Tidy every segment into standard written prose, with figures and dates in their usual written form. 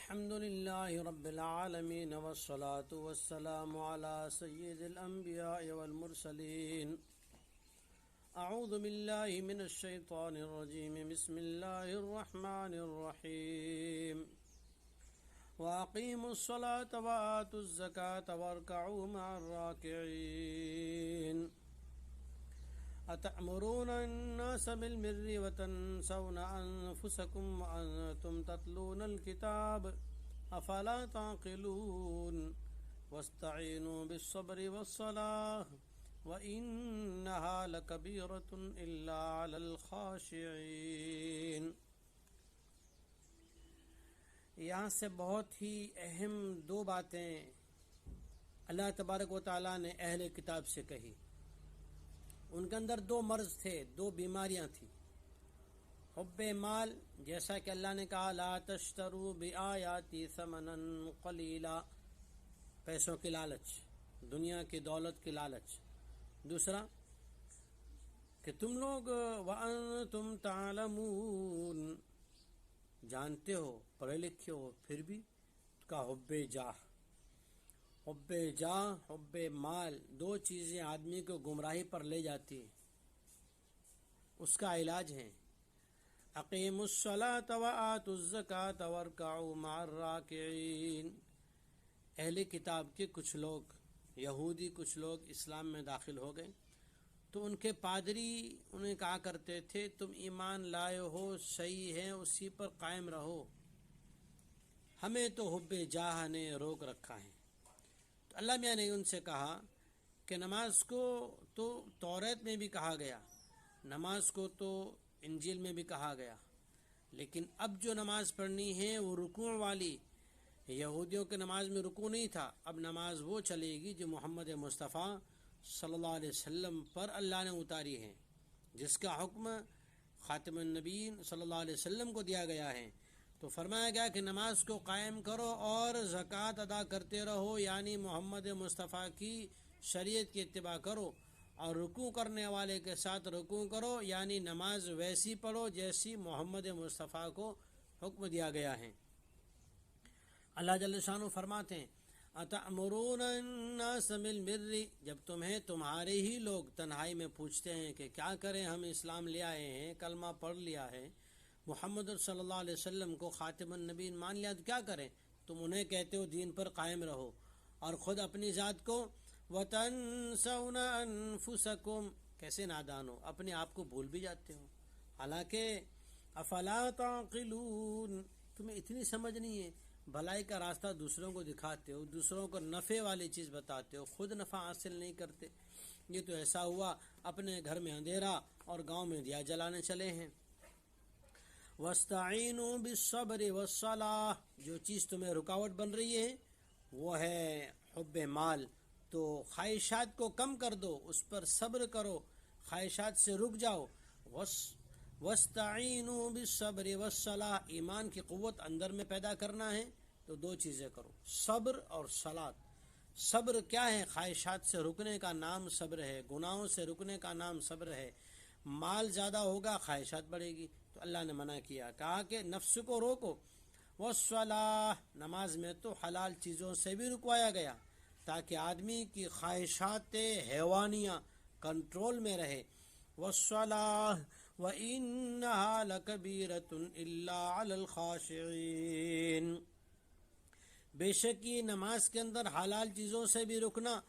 الحمد لله رب العالمين والصلاة والسلام على سيد الأنبياء والمرسلين. أعوذ بالله من الشيطان الرجيم. بسم الله الرحمن الرحيم. وأقيموا الصلاة وآتوا الزكاة واركعوا مع الراكعين. أتأمرون الناس بالبر وتنسون أنفسكم وأنتم تتلون الكتاب أفلا تعقلون. واستعينوا بالصبر والصلاة وإنها لكبيرة إلا على الخاشعين. یہاں سے بہت ہی اہم دو باتیں اللہ تبارک و تعالیٰ نے اہل کتاب سے کہی. ان کے اندر دو مرض تھے، دو بیماریاں تھیں. حب مال، جیسا کہ اللہ نے کہا لا تشتروا بآیاتی ثمنا قلیلا، پیسوں کی لالچ، دنیا کی دولت کی لالچ. دوسرا کہ تم لوگ وانتم تعلمون، جانتے ہو، پڑھے لکھے ہو، پھر بھی کا حب جاہ. حب جاہ، حب مال، دو چیزیں آدمی کو گمراہی پر لے جاتی ہیں. اس کا علاج ہے اقیموا الصلاۃ وآتوا الزکاۃ وارکعوا مع الراکعین. اہل کتاب کے کچھ لوگ، یہودی کچھ لوگ اسلام میں داخل ہو گئے تو ان کے پادری انہیں کہا کرتے تھے تم ایمان لائے ہو، صحیح ہے، اسی پر قائم رہو، ہمیں تو حب جاہ نے روک رکھا ہے. تو اللہ میاں نے ان سے کہا کہ نماز کو تو توریت میں بھی کہا گیا، نماز کو تو انجیل میں بھی کہا گیا، لیکن اب جو نماز پڑھنی ہے وہ رکوع والی. یہودیوں کے نماز میں رکوع نہیں تھا، اب نماز وہ چلے گی جو محمد مصطفیٰ صلی اللہ علیہ وسلم پر اللہ نے اتاری ہے، جس کا حکم خاتم النبیین صلی اللہ علیہ وسلم کو دیا گیا ہے. تو فرمایا گیا کہ نماز کو قائم کرو اور زکوٰۃ ادا کرتے رہو، یعنی محمد مصطفیٰ کی شریعت کی اتباع کرو، اور رکوع کرنے والے کے ساتھ رکوع کرو، یعنی نماز ویسی پڑھو جیسی محمد مصطفیٰ کو حکم دیا گیا ہے. اللہ جل شانہ فرماتے ہیں اتأمرون الناس بالبر، جب تمہارے ہی لوگ تنہائی میں پوچھتے ہیں کہ کیا کریں، ہم اسلام لے آئے ہیں، کلمہ پڑھ لیا ہے، محمد صلی اللہ علیہ وسلم کو خاتم النبیین مان لیا، تو کیا کریں؟ تم انہیں کہتے ہو دین پر قائم رہو اور خود اپنی ذات کو وَتَنْسَوْنَ أَنفُسَكُمْ، کیسے نادان ہو، اپنے آپ کو بھول بھی جاتے ہو. حالانکہ افلا تعقلون، تمہیں اتنی سمجھ نہیں ہے، بھلائی کا راستہ دوسروں کو دکھاتے ہو، دوسروں کو نفع والی چیز بتاتے ہو، خود نفع حاصل نہیں کرتے. یہ تو ایسا ہوا اپنے گھر میں اندھیرا اور گاؤں میں دیا جلانے چلے ہیں. وَاسْتَعِينُوا بِالصَّبْرِ وَالصَّلَاةِ، جو چیز تمہیں رکاوٹ بن رہی ہے وہ ہے حب مال، تو خواہشات کو کم کر دو، اس پر صبر کرو، خواہشات سے رک جاؤ. وَاسْتَعِينُوا بِالصَّبْرِ وَالصَّلَاةِ، ایمان کی قوت اندر میں پیدا کرنا ہے تو دو چیزیں کرو، صبر اور صلاۃ. صبر کیا ہے؟ خواہشات سے رکنے کا نام صبر ہے، گناہوں سے رکنے کا نام صبر ہے. مال زیادہ ہوگا، خواہشات بڑھے گی، تو اللہ نے منع کیا، کہا کہ نفس کو روکو. والصلاۃ، نماز میں تو حلال چیزوں سے بھی رکوایا گیا تاکہ آدمی کی خواہشات حیوانیاں کنٹرول میں رہے. والصلاۃ وَإِنَّهَا لَكَبِيرَةٌ إِلَّا عَلَى الْخَاشِعِينَ، بے شک یہ نماز کے اندر حلال چیزوں سے بھی رکنا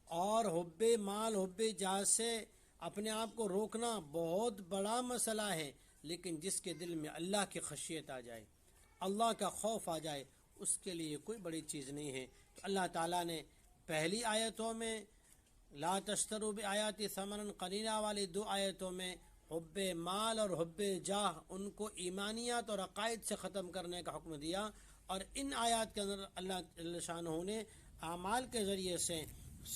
اور حب مال، حب جاہ سے اپنے آپ کو روکنا بہت بڑا مسئلہ ہے. لیکن جس کے دل میں اللہ کی خشیت آ جائے، اللہ کا خوف آ جائے، اس کے لیے کوئی بڑی چیز نہیں ہے. تو اللہ تعالیٰ نے پہلی آیتوں میں لا تشتروا بآیاتی ثمنا قلیلا والی دو آیتوں میں حب مال اور حب جاہ ان کو ایمانیات اور عقائد سے ختم کرنے کا حکم دیا، اور ان آیات کے اندر اللہ جل شانہ نے اعمال کے ذریعے سے،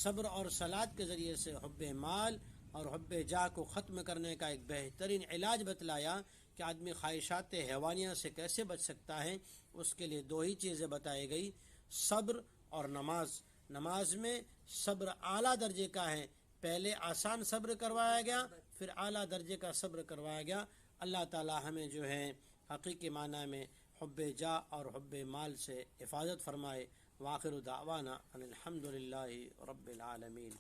صبر اور صلاۃ کے ذریعے سے حب مال اور حب جاہ کو ختم کرنے کا ایک بہترین علاج بتلایا کہ آدمی خواہشات حیوانیہ سے کیسے بچ سکتا ہے. اس کے لیے دو ہی چیزیں بتائی گئی، صبر اور نماز. نماز میں صبر اعلیٰ درجے کا ہے، پہلے آسان صبر کروایا گیا، پھر اعلیٰ درجے کا صبر کروایا گیا. اللہ تعالی ہمیں جو ہے حقیقی معنی میں حب جا اور حب مال سے حفاظت فرمائے۔ وآخر دعوانا ان الحمد للہ رب العالمین۔